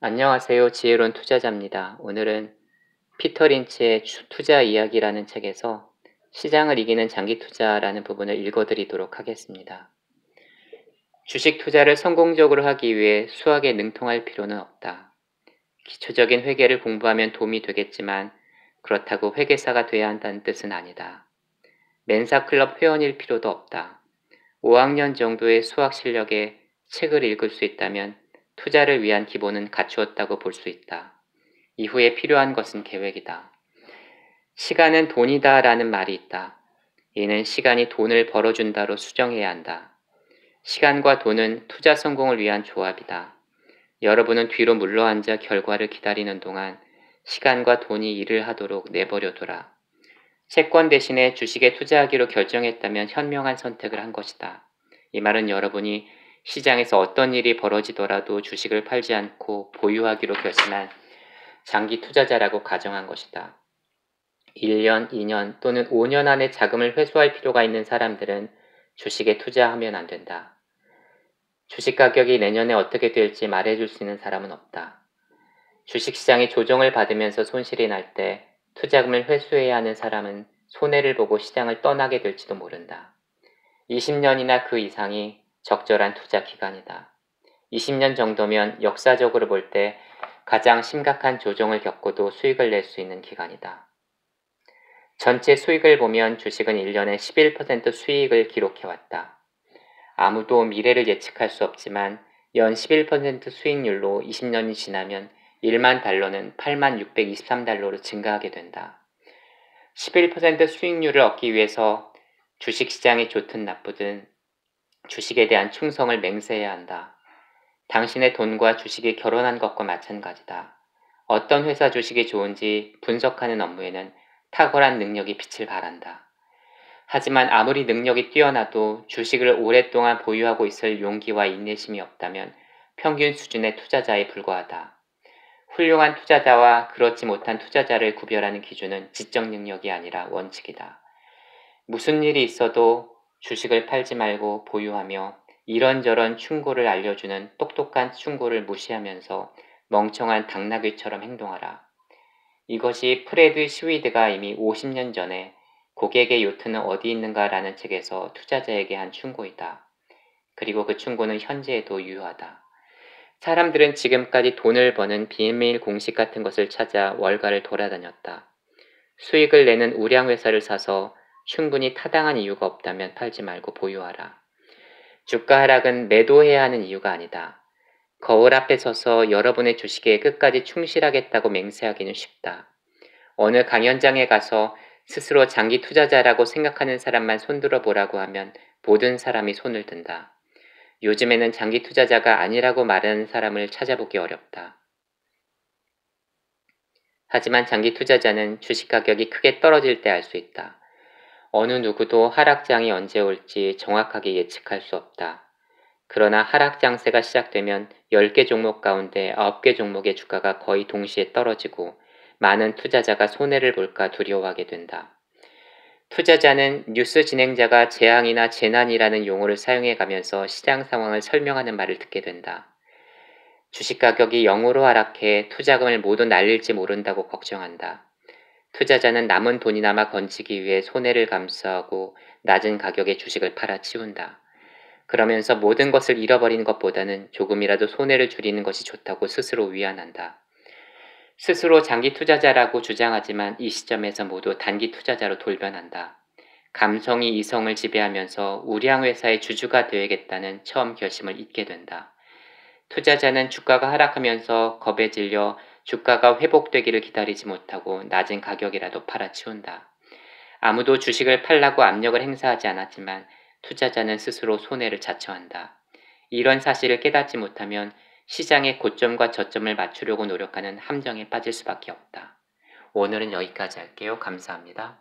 안녕하세요. 지혜로운 투자자입니다. 오늘은 피터 린치의 투자 이야기라는 책에서 시장을 이기는 장기 투자라는 부분을 읽어드리도록 하겠습니다. 주식 투자를 성공적으로 하기 위해 수학에 능통할 필요는 없다. 기초적인 회계를 공부하면 도움이 되겠지만 그렇다고 회계사가 돼야 한다는 뜻은 아니다. 멘사클럽 회원일 필요도 없다. 5학년 정도의 수학 실력에 책을 읽을 수 있다면 투자를 위한 기본은 갖추었다고 볼 수 있다. 이후에 필요한 것은 계획이다. 시간은 돈이다 라는 말이 있다. 이는 시간이 돈을 벌어준다로 수정해야 한다. 시간과 돈은 투자 성공을 위한 조합이다. 여러분은 뒤로 물러앉아 결과를 기다리는 동안 시간과 돈이 일을 하도록 내버려둬라. 채권 대신에 주식에 투자하기로 결정했다면 현명한 선택을 한 것이다. 이 말은 여러분이 시장에서 어떤 일이 벌어지더라도 주식을 팔지 않고 보유하기로 결심한 장기 투자자라고 가정한 것이다. 1년, 2년 또는 5년 안에 자금을 회수할 필요가 있는 사람들은 주식에 투자하면 안 된다. 주식 가격이 내년에 어떻게 될지 말해줄 수 있는 사람은 없다. 주식시장이 조정을 받으면서 손실이 날 때 투자금을 회수해야 하는 사람은 손해를 보고 시장을 떠나게 될지도 모른다. 20년이나 그 이상이 적절한 투자 기간이다. 20년 정도면 역사적으로 볼 때 가장 심각한 조정을 겪고도 수익을 낼 수 있는 기간이다. 전체 수익을 보면 주식은 1년에 11% 수익을 기록해왔다. 아무도 미래를 예측할 수 없지만 연 11% 수익률로 20년이 지나면 1만 달러는 8만 623달러로 증가하게 된다. 11% 수익률을 얻기 위해서 주식시장이 좋든 나쁘든 주식에 대한 충성을 맹세해야 한다. 당신의 돈과 주식이 결혼한 것과 마찬가지다. 어떤 회사 주식이 좋은지 분석하는 업무에는 탁월한 능력이 빛을 발한다. 하지만 아무리 능력이 뛰어나도 주식을 오랫동안 보유하고 있을 용기와 인내심이 없다면 평균 수준의 투자자에 불과하다. 훌륭한 투자자와 그렇지 못한 투자자를 구별하는 기준은 지적 능력이 아니라 원칙이다. 무슨 일이 있어도 주식을 팔지 말고 보유하며 이런저런 충고를 알려주는 똑똑한 충고를 무시하면서 멍청한 당나귀처럼 행동하라. 이것이 프레드 슈위드가 이미 50년 전에 고객의 요트는 어디 있는가 라는 책에서 투자자에게 한 충고이다. 그리고 그 충고는 현재에도 유효하다. 사람들은 지금까지 돈을 버는 비밀 공식 같은 것을 찾아 월가를 돌아다녔다. 수익을 내는 우량회사를 사서 충분히 타당한 이유가 없다면 팔지 말고 보유하라. 주가 하락은 매도해야 하는 이유가 아니다. 거울 앞에 서서 여러분의 주식에 끝까지 충실하겠다고 맹세하기는 쉽다. 어느 강연장에 가서 스스로 장기 투자자라고 생각하는 사람만 손들어 보라고 하면 모든 사람이 손을 든다. 요즘에는 장기 투자자가 아니라고 말하는 사람을 찾아보기 어렵다. 하지만 장기 투자자는 주식 가격이 크게 떨어질 때 알 수 있다. 어느 누구도 하락장이 언제 올지 정확하게 예측할 수 없다. 그러나 하락장세가 시작되면 10개 종목 가운데 9개 종목의 주가가 거의 동시에 떨어지고 많은 투자자가 손해를 볼까 두려워하게 된다. 투자자는 뉴스 진행자가 재앙이나 재난이라는 용어를 사용해 가면서 시장 상황을 설명하는 말을 듣게 된다. 주식 가격이 0으로 하락해 투자금을 모두 날릴지 모른다고 걱정한다. 투자자는 남은 돈이나마 건지기 위해 손해를 감수하고 낮은 가격에 주식을 팔아치운다. 그러면서 모든 것을 잃어버리는 것보다는 조금이라도 손해를 줄이는 것이 좋다고 스스로 위안한다. 스스로 장기 투자자라고 주장하지만 이 시점에서 모두 단기 투자자로 돌변한다. 감성이 이성을 지배하면서 우량회사의 주주가 되어야겠다는 처음 결심을 잊게 된다. 투자자는 주가가 하락하면서 겁에 질려 주가가 회복되기를 기다리지 못하고 낮은 가격이라도 팔아치운다. 아무도 주식을 팔라고 압력을 행사하지 않았지만 투자자는 스스로 손해를 자처한다. 이런 사실을 깨닫지 못하면 시장의 고점과 저점을 맞추려고 노력하는 함정에 빠질 수밖에 없다. 오늘은 여기까지 할게요. 감사합니다.